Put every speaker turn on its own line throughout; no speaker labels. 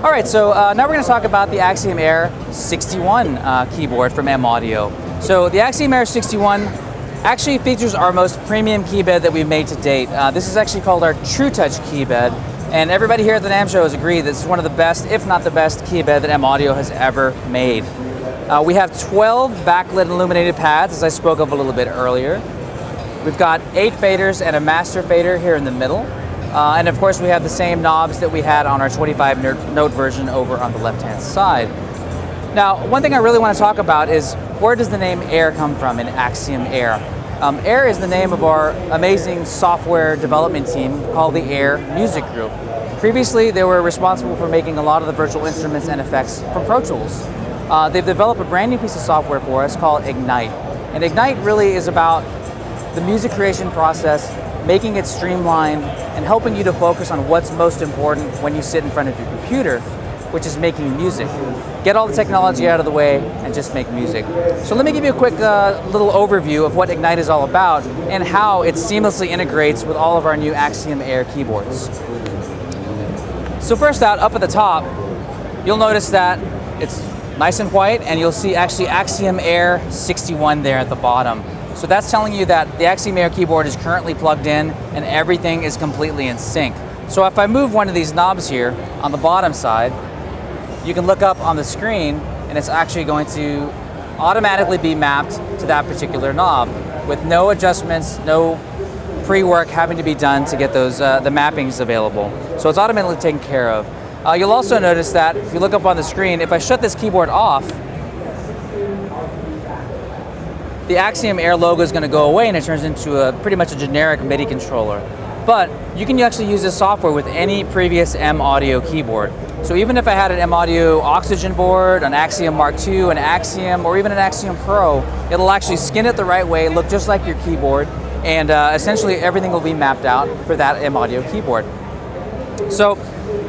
All right, so now we're going to talk about the Axiom Air 61 keyboard from M Audio. So the Axiom Air 61 actually features our most premium keybed that we've made to date. This is actually called our True Touch keybed, and everybody here at the NAMM show has agreed this is one of the best, if not the best, keybed that M Audio has ever made. We have 12 backlit illuminated pads, as I spoke of a little bit earlier. We've got 8 faders and a master fader here in the middle. And of course we have the same knobs that we had on our 25-note version over on the left-hand side. Now, one thing I really want to talk about is where does the name Air come from in Axiom Air? Air is the name of our amazing software development team called the Air Music Group. Previously, they were responsible for making a lot of the virtual instruments and effects for Pro Tools. They've developed a brand new piece of software for us called Ignite. And Ignite really is about the music creation process, making it streamlined, and helping you to focus on what's most important when you sit in front of your computer, which is making music. Get all the technology out of the way and just make music. So let me give you a quick little overview of what Ignite is all about and how it seamlessly integrates with all of our new Axiom Air keyboards. So first out, up at the top, you'll notice that it's nice and white, and you'll see actually Axiom Air 61 there at the bottom. So that's telling you that the Axiom Air keyboard is currently plugged in and everything is completely in sync. So if I move one of these knobs here on the bottom side, you can look up on the screen and it's actually going to automatically be mapped to that particular knob with no adjustments, no pre-work having to be done to get those the mappings available. So it's automatically taken care of. You'll also notice that if you look up on the screen, if I shut this keyboard off, the Axiom Air logo is going to go away and it turns into pretty much a generic MIDI controller. But you can actually use this software with any previous M Audio keyboard. So even if I had an M Audio Oxygen board, an Axiom Mark II, an Axiom, or even an Axiom Pro, it'll actually skin it the right way, look just like your keyboard, and essentially everything will be mapped out for that M Audio keyboard. So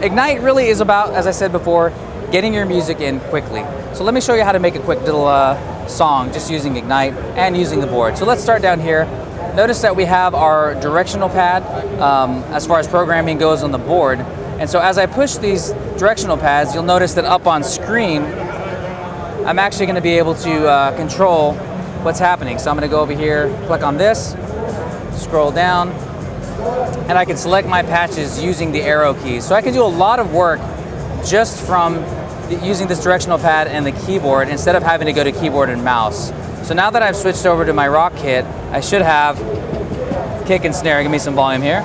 Ignite really is about, as I said before, getting your music in quickly. So let me show you how to make a quick little song just using Ignite and using the board. So let's start down here. Notice that we have our directional pad as far as programming goes on the board. And so as I push these directional pads, you'll notice that up on screen, I'm actually going to be able to control what's happening. So I'm going to go over here, click on this, scroll down, and I can select my patches using the arrow keys. So I can do a lot of work just from using this directional pad and the keyboard instead of having to go to keyboard and mouse. So now that I've switched over to my rock kit, I should have kick and snare, give me some volume here,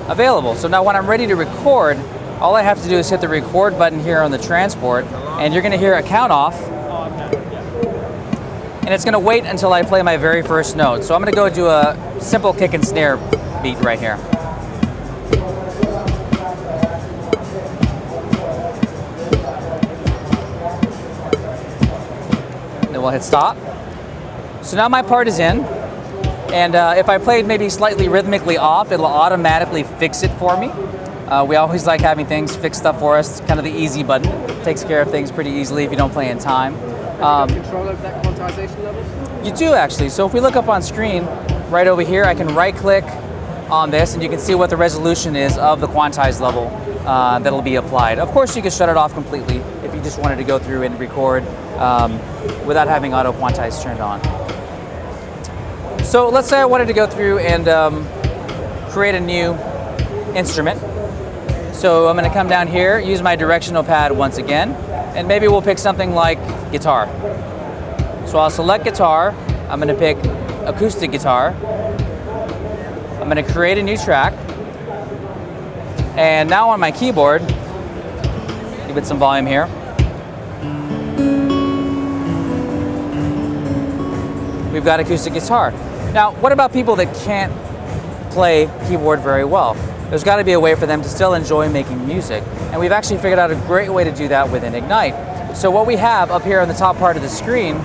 available. So now when I'm ready to record, all I have to do is hit the record button here on the transport, and you're gonna hear a count off, and it's gonna wait until I play my very first note. So I'm gonna go do a simple kick and snare beat right here. Then we'll hit stop. So now my part is in, and if I played maybe slightly rhythmically off, it'll automatically fix it for me. We always like having things fix stuff for us. It's kind of the easy button. Takes care of things pretty easily if you don't play in time.
Control over that quantization level?
You do actually. So if we look up on screen, right over here, I can right click on this and you can see what the resolution is of the quantized level that'll be applied. Of course, you can shut it off completely if you just wanted to go through and record without having auto quantize turned on. So let's say I wanted to go through and create a new instrument. So I'm going to come down here, use my directional pad once again, and maybe we'll pick something like guitar. So I'll select guitar, I'm going to pick acoustic guitar, I'm going to create a new track, and now on my keyboard, give it some volume here, we've got acoustic guitar. Now, what about people that can't play keyboard very well? There's got to be a way for them to still enjoy making music. And we've actually figured out a great way to do that within Ignite. So what we have up here on the top part of the screen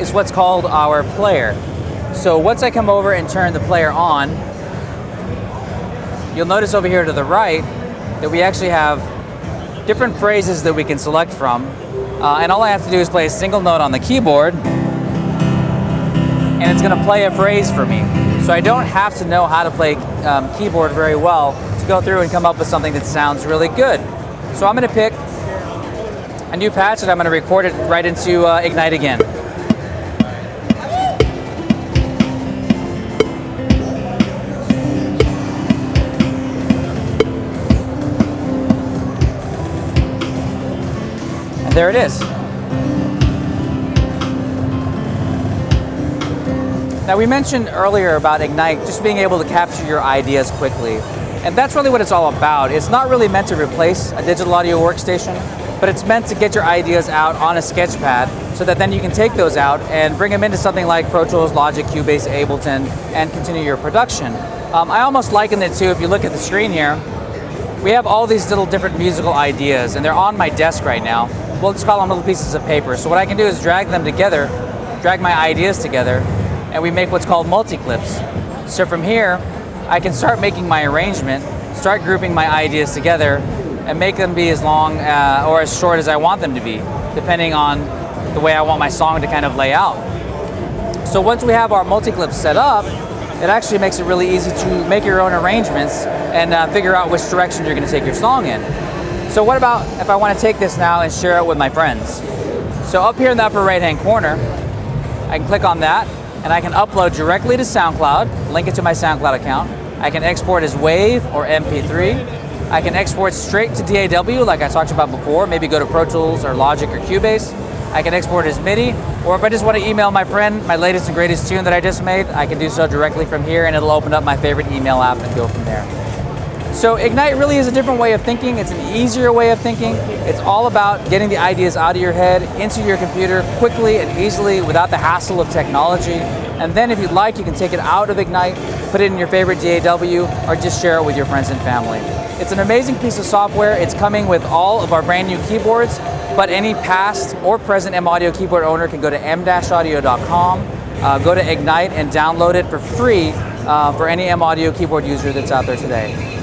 is what's called our player. So once I come over and turn the player on, you'll notice over here to the right that we actually have different phrases that we can select from. And all I have to do is play a single note on the keyboard, and it's going to play a phrase for me. So I don't have to know how to play keyboard very well to to go through and come up with something that sounds really good. So I'm going to pick a new patch and I'm going to record it right into Ignite again. And there it is. Now, we mentioned earlier about Ignite just being able to capture your ideas quickly. And that's really what it's all about. It's not really meant to replace a digital audio workstation, but it's meant to get your ideas out on a sketchpad so that then you can take those out and bring them into something like Pro Tools, Logic, Cubase, Ableton, and continue your production. I almost liken it to, if you look at the screen here, we have all these little different musical ideas, and they're on my desk right now. We'll just call them little pieces of paper. So what I can do is drag them together, drag my ideas together, and we make what's called multi-clips. So from here, I can start making my arrangement, start grouping my ideas together, and make them be as long or as short as I want them to be, depending on the way I want my song to kind of lay out. So once we have our multi-clips set up, it actually makes it really easy to make your own arrangements and figure out which direction you're going to take your song in. So what about if I want to take this now and share it with my friends? So up here in the upper right-hand corner, I can click on that, and I can upload directly to SoundCloud, link it to my SoundCloud account. I can export as WAV or MP3. I can export straight to DAW like I talked about before, maybe go to Pro Tools or Logic or Cubase. I can export as MIDI, or if I just want to email my friend my latest and greatest tune that I just made, I can do so directly from here, and it'll open up my favorite email app and go from there. So Ignite really is a different way of thinking. It's an easier way of thinking. It's all about getting the ideas out of your head into your computer quickly and easily without the hassle of technology. And then if you'd like, you can take it out of Ignite, put it in your favorite DAW, or just share it with your friends and family. It's an amazing piece of software. It's coming with all of our brand new keyboards, but any past or present M-Audio keyboard owner can go to m-audio.com, go to Ignite and download it for free for any M-Audio keyboard user that's out there today.